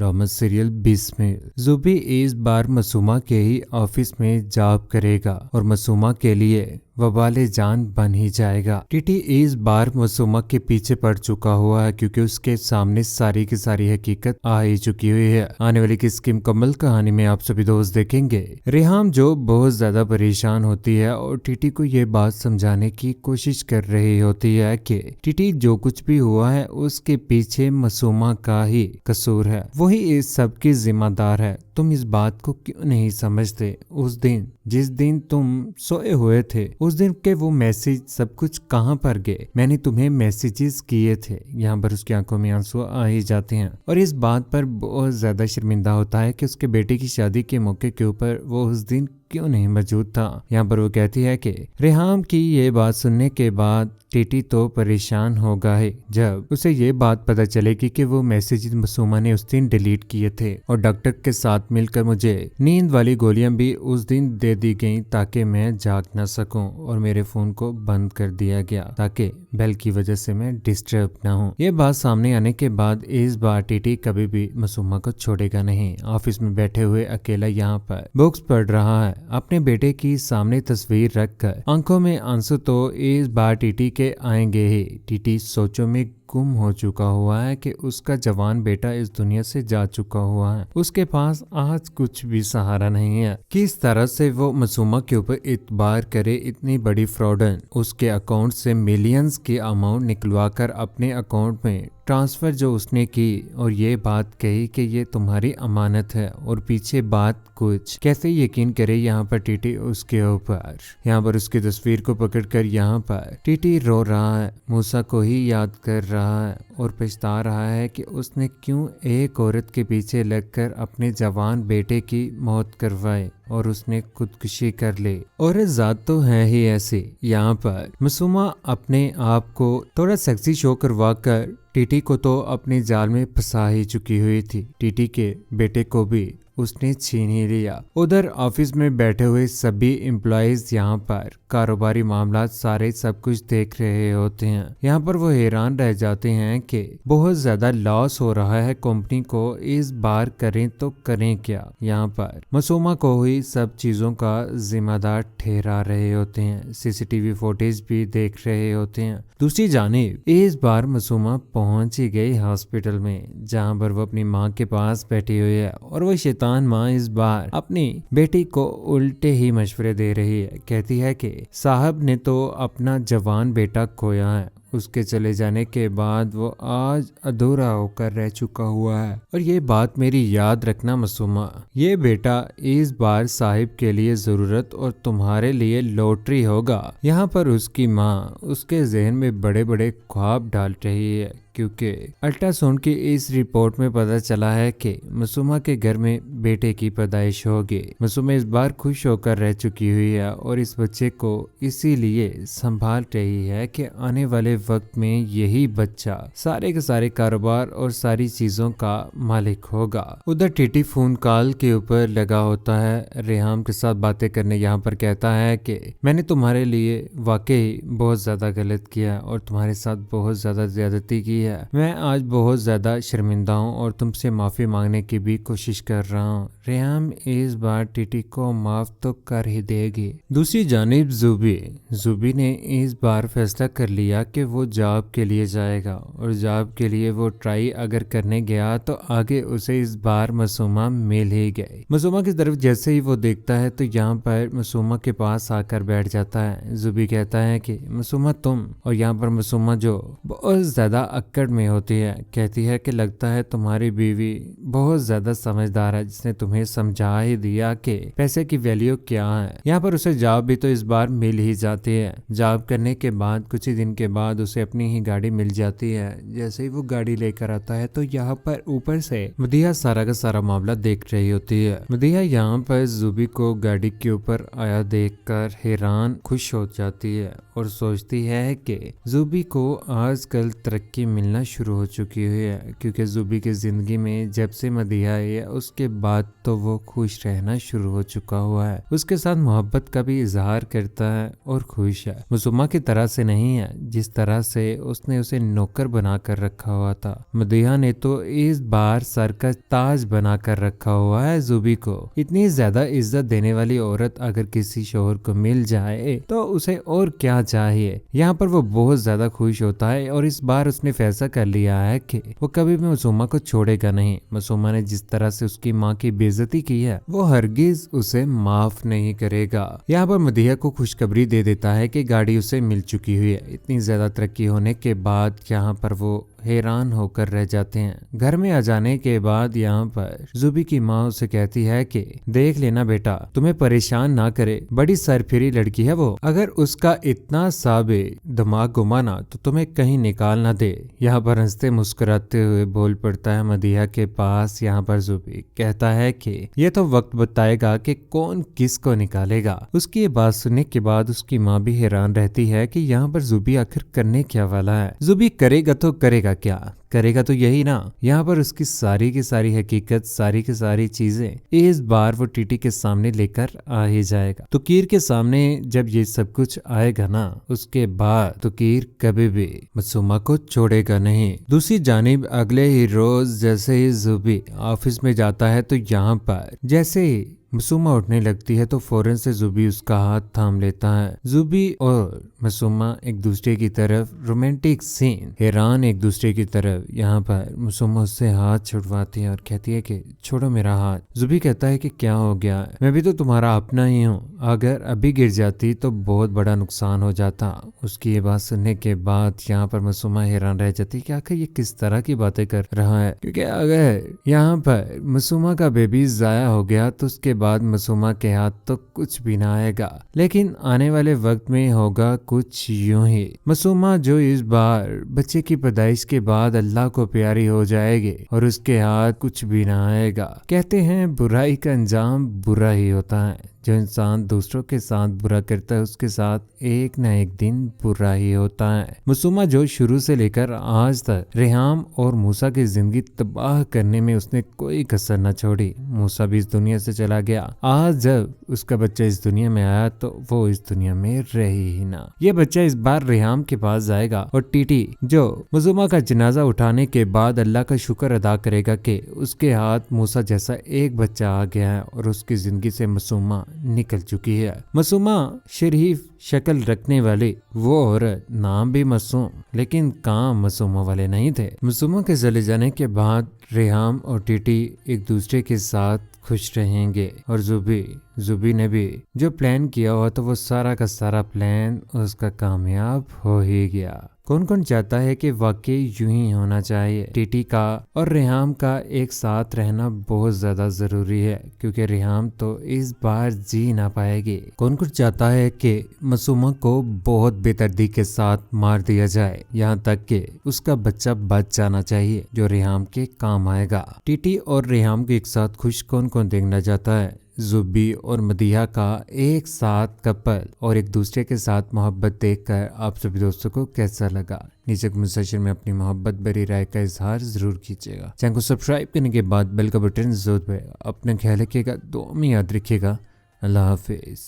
Drama serial 20 में जुबी इस बार मासूमा के ही ऑफिस में जॉब करेगा और मासूमा के लिए वबाले जान बन ही जाएगा। टीटी इस बार मासूमा के पीछे पड़ चुका हुआ है क्योंकि उसके सामने सारी की सारी हकीकत आ ही चुकी हुई है। आने वाली किसकी मुकम्मल कहानी में आप सभी दोस्त देखेंगे रेहाम जो बहुत ज्यादा परेशान होती है और टीटी को ये बात समझाने की कोशिश कर रही होती है कि टीटी जो कुछ भी हुआ है उसके पीछे मासूमा का ही कसूर है, वही इस सब की जिम्मेदार है। तुम इस बात को क्यों नहीं समझते? उस दिन जिस दिन तुम सोए हुए थे उस दिन के वो मैसेज सब कुछ कहाँ पर गए? मैंने तुम्हें मैसेजेस किए थे। यहाँ पर उसकी आंखों में आंसू आ ही जाते हैं और इस बात पर बहुत ज्यादा शर्मिंदा होता है कि उसके बेटे की शादी के मौके के ऊपर वो उस दिन क्यों नहीं मौजूद था। यहाँ पर वो कहती है कि रेहाम की ये बात सुनने के बाद टीटी तो परेशान होगा ही जब उसे ये बात पता चलेगी कि वो मैसेज मासूमा ने उस दिन डिलीट किए थे और डॉक्टर के साथ मिलकर मुझे नींद वाली गोलियां भी उस दिन दे दी गई ताकि मैं जाग न सकूं और मेरे फोन को बंद कर दिया गया ताकि बेल की वजह से मैं डिस्टर्ब न हूं। ये बात सामने आने के बाद इस बार टीटी कभी भी मासूमा को छोड़ेगा नहीं। ऑफिस में बैठे हुए अकेला यहाँ पर बुक्स पढ़ रहा है, अपने बेटे की सामने तस्वीर रखकर आंखों में आंसू तो इस बार टीटी के आएंगे ही। टीटी सोचों में गुम हो चुका हुआ है कि उसका जवान बेटा इस दुनिया से जा चुका हुआ है, उसके पास आज कुछ भी सहारा नहीं है। किस तरह से वो मासूमा के ऊपर इतबार करे? इतनी बड़ी फ्रॉडन उसके अकाउंट से मिलियंस की अमाउंट निकलवा कर अपने अकाउंट में ट्रांसफर जो उसने की और ये बात कही कि ये तुम्हारी अमानत है और पीछे बात कुछ, कैसे यकीन करे यहाँ पर टीटी उसके ऊपर। यहाँ पर उसकी तस्वीर को पकड़कर यहाँ पर टीटी रो रहा है, मूसा को ही याद कर रहा है और पछता रहा है कि उसने क्यों एक औरत के पीछे लगकर अपने जवान बेटे की मौत करवाई और उसने खुदकुशी कर ली। और जात तो है ही ऐसी। यहाँ पर मासूमा अपने आप को थोड़ा सेक्सी शो करवा कर टीटी को तो अपने जाल में फंसा ही चुकी हुई थी। टीटी के बेटे को भी उसने छीन ही लिया। उधर ऑफिस में बैठे हुए सभी एम्प्लॉयज यहाँ पर कारोबारी मामला सारे सब कुछ देख रहे होते हैं। यहाँ पर वो हैरान रह जाते हैं कि बहुत ज्यादा लॉस हो रहा है कंपनी को, इस बार करें तो करें क्या। यहाँ पर मासूमा को ही सब चीजों का जिम्मेदार ठहरा रहे होते हैं, सीसीटीवी फुटेज भी देख रहे होते हैं। दूसरी जानिब इस बार मासूमा पहुंच ही गई हॉस्पिटल में जहाँ पर वो अपनी माँ के पास बैठी हुई है और वो शैतान माँ इस बार अपनी बेटी को उल्टे ही मशवरे दे रही है। कहती है कि साहब ने तो अपना जवान बेटा खोया है, उसके चले जाने के बाद वो आज अधूरा होकर रह चुका हुआ है और ये बात मेरी याद रखना मासूमा, ये बेटा इस बार साहिब के लिए जरूरत और तुम्हारे लिए लॉटरी होगा। यहाँ पर उसकी माँ उसके जहन में बड़े बड़े ख्वाब डाल रही है क्योंकि अल्ट्रासाउंड की इस रिपोर्ट में पता चला है कि मासूमा के घर में बेटे की पैदाइश होगी। मासूमा इस बार खुश होकर रह चुकी हुई है और इस बच्चे को इसीलिए संभाल रही है कि आने वाले वक्त में यही बच्चा सारे के सारे कारोबार और सारी चीजों का मालिक होगा। उधर टीटी फोन कॉल के ऊपर लगा होता है रेहाम के साथ बातें करने। यहाँ पर कहता है कि मैंने तुम्हारे लिए वाकई बहुत ज्यादा गलत किया और तुम्हारे साथ बहुत ज्यादा ज्यादती की है। मैं आज बहुत ज्यादा शर्मिंदा हूँ और तुमसे माफी मांगने की भी कोशिश कर रहा हूँ। रेहाम इस बार टीटी को माफ तो कर ही देगी। दूसरी जानिब जुबी ने इस बार फैसला कर लिया कि वो जॉब के लिए जाएगा और जॉब के लिए वो ट्राई अगर करने गया तो आगे उसे इस बार मासूमा मिल ही गई। मासूमा की तरफ जैसे ही वो देखता है तो यहाँ पर मासूमा के पास आकर बैठ जाता है। जुबी कहता है कि मासूमा तुम, और यहाँ पर मासूमा जो बहुत ज्यादा अक्कड़ में होती है कहती है कि लगता है तुम्हारी बीवी बहुत ज्यादा समझदार है जिसने तुम्हें समझा ही दिया कि पैसे की वैल्यू क्या है। यहाँ पर उसे जॉब भी तो इस बार मिल ही जाती है। जॉब करने के बाद कुछ ही दिन के बाद उसे अपनी ही गाड़ी मिल जाती है। जैसे ही वो गाड़ी लेकर आता है तो यहाँ पर ऊपर से मदिहा सारा का सारा मामला देख रही होती है। मदिहा यहाँ पर जुबी को गाड़ी के ऊपर आया देखकर हैरान खुश हो जाती है और सोचती है कि जुबी को आजकल तरक्की मिलना शुरू हो चुकी हुई है, क्योंकि जुबी की जिंदगी में जब से मदीहा आई है उसके बाद तो वो खुश रहना शुरू हो चुका हुआ है। उसके साथ मोहब्बत का भी इजहार करता है और खुश है। मसूमा की तरह से नहीं है जिस तरह से उसने उसे नौकर बना कर रखा हुआ था। मदीहा ने तो इस बार सर का ताज बना कर रखा हुआ है जुबी को। इतनी ज्यादा इज्जत देने वाली औरत अगर किसी शोहर को मिल जाए तो उसे और क्या चाहिए। यहाँ पर वो बहुत ज्यादा खुश होता है और इस बार उसने फैसला कर लिया है कि वो कभी भी मसूमा को छोड़ेगा नहीं। मसूमा ने जिस तरह से उसकी माँ की बेइज्जती की है वो हरगिज उसे माफ नहीं करेगा। यहाँ पर मदीहा को खुशखबरी दे देता है कि गाड़ी उसे मिल चुकी हुई है। इतनी ज्यादा तरक्की होने के बाद यहाँ पर वो हैरान होकर रह जाते हैं। घर में आ जाने के बाद यहाँ पर जुबी की माँ उसे कहती है कि देख लेना बेटा, तुम्हें परेशान ना करे, बड़ी सरफिरी लड़की है वो, अगर उसका इतना सा भी दिमाग घुमाना तो तुम्हें कहीं निकाल ना दे। यहाँ पर हंसते मुस्कुराते हुए बोल पड़ता है मदीहा के पास। यहाँ पर जुबी कहता है कि ये तो वक्त बताएगा कि कौन किसको निकालेगा। उसकी ये बात सुनने के बाद उसकी माँ भी हैरान रहती है कि यहाँ पर जुबी आखिर करने क्या वाला है। जुबी करेगा तो करेगा क्या, करेगा तो यही ना। यहाँ पर उसकी सारी की सारी हकीकत, सारी की सारी चीजें इस बार वो टीटी के सामने लेकर आ ही जाएगा। तुकीर के सामने जब ये सब कुछ आएगा ना, उसके बाद तुकीर कभी भी मसूमा को छोड़ेगा नहीं। दूसरी जानिब अगले ही रोज जैसे ही जुबी ऑफिस में जाता है तो यहाँ पर जैसे ही मसूमा उठने लगती है तो फौरन से जुबी उसका हाथ थाम लेता है। जुबी और मसूमा एक दूसरे की तरफ रोमांटिक सीन, हैरान एक दूसरे की तरफ। यहाँ पर मसूमा उससे हाथ छुड़वाती है और कहती है कि छोड़ो मेरा हाथ। जुबी कहता है कि क्या हो गया, मैं भी तो तुम्हारा अपना ही हूँ, अगर अभी गिर जाती तो बहुत बड़ा नुकसान हो जाता। उसकी ये बात सुनने के बाद यहाँ पर मसूमा हैरान रह जाती कि आखिर ये किस तरह की बातें कर रहा है, क्योंकि अगर यहाँ पर मसूमा का बेबी जाया हो गया तो उसके बाद मसूमा के हाथ तो कुछ भी ना आएगा। लेकिन आने वाले वक्त में होगा कुछ यूं ही। मसूमा जो इस बार बच्चे की पैदाइश के बाद अल्लाह को प्यारी हो जाएगी और उसके हाथ कुछ भी ना आएगा। कहते हैं बुराई का अंजाम बुरा ही होता है। जो इंसान दूसरों के साथ बुरा करता है उसके साथ एक न एक दिन बुरा ही होता है। मसूमा जो शुरू से लेकर आज तक रेहाम और मूसा की जिंदगी तबाह करने में उसने कोई कसर न छोड़ी। मूसा भी इस दुनिया से चला गया। आज जब उसका बच्चा इस दुनिया में आया तो वो इस दुनिया में रही ही ना। ये बच्चा इस बार रेहाम के पास जाएगा और टीटी जो मसूमा का जनाजा उठाने के बाद अल्लाह का शुक्र अदा करेगा कि उसके हाथ मूसा जैसा एक बच्चा आ गया है और उसकी जिंदगी से मसूमा निकल चुकी है। मसूमा शरीफ शक्ल रखने वाली वो औरत, नाम भी मासूम, लेकिन काम मसूमा वाले नहीं थे। मसूमा के चले जाने के बाद रेहाम और टीटी एक दूसरे के साथ खुश रहेंगे और जुबी ने भी जो प्लान किया हुआ तो वो सारा का सारा प्लान उसका कामयाब हो ही गया। कौन कौन चाहता है कि वाकई यूं ही होना चाहिए। टीटी का और रेहाम का एक साथ रहना बहुत ज्यादा जरूरी है, क्योंकि रेहाम तो इस बार जी ना पाएगी। कौन कौन चाहता है कि मसूमा को बहुत बेदर्दी के साथ मार दिया जाए, यहाँ तक कि उसका बच्चा बच जाना चाहिए जो रेहाम के काम आएगा। टीटी और रेहाम को एक साथ खुश कौन कौन देखना चाहता है। जुबी और मदीहा का एक साथ कपल और एक दूसरे के साथ मोहब्बत देखकर आप सभी दोस्तों को कैसा लगा, नीचे कमेंट सेक्शन में अपनी मोहब्बत भरी राय का इजहार जरूर कीजिएगा। चैनल को सब्सक्राइब करने के बाद बेल का बटन जरूर दबाइएगा। अपना ख्याल रखिएगा, दुआ में याद रखिएगा। अल्लाह हाफिज।